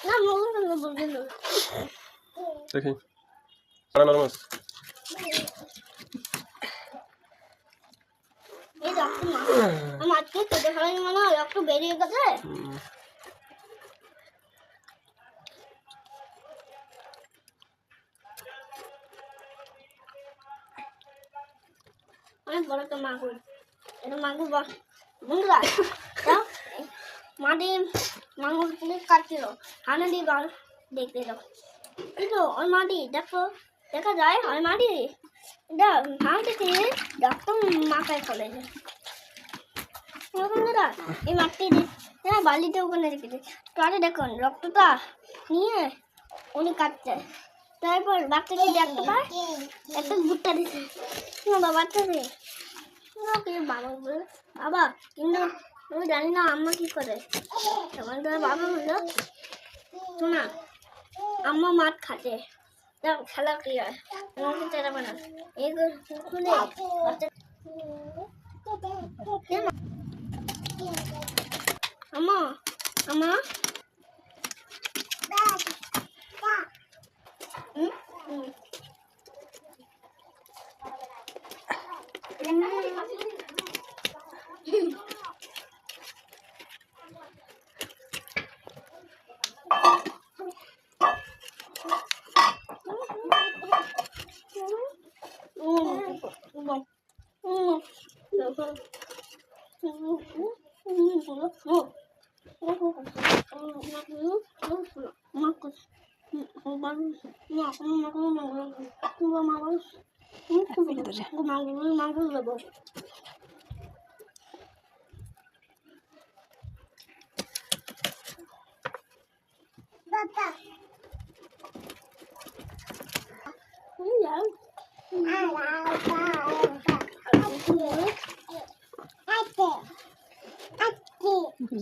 না বলবেন না দেখি বানানোর মাছ এই রক্ত মাছকে কেটে ফেলাই মানে রক্ত বেরিয়ে গেছে অনেক বড় একটা মাগুর এটা মাগুর বন্ধুরা মাটি মাগুর কাটছিল হানা দিয়ে বার দেখতে দাও এই তো ওই মাটি দেখো দেখা যায় ওই মাটি এটা ভাঙ থেকে রক্ত মাথায় ফলে যায় বন্ধুরা এই মাটি বালিতে ওখানে রেখেছে কাটে দেখুন রক্তটা নিয়ে উনি কাটছে তারপর বাচ্চাকে দেখতে পায় একটা ভুট্টা দিচ্ছে বাচ্চাকে বাবা বলে বাবা কিন্তু আমি জানি না আম্মা কি করে তখন তোর বাবা বললো শোনা আম্মা মাছ খাচ্ছে খেলা কি হয় আমাকে চেরাবে না এই খুলে বাচ্চা আম্মা আম্মা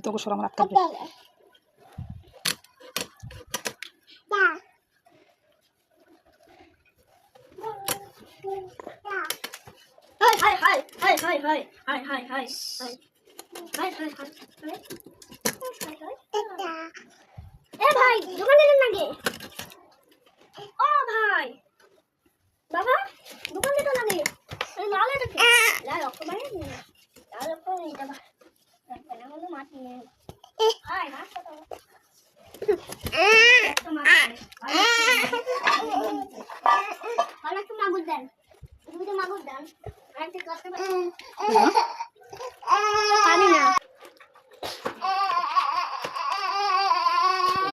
তোকে সরা আমার আটকাবে ভাই দোকানে যান নাকি ও ভাই বাবা দোকানে তো লাগে লাল এটা কি লাল রক্ত মানে লাল রক্ত এটা ভাই মাটি ভাই মাছ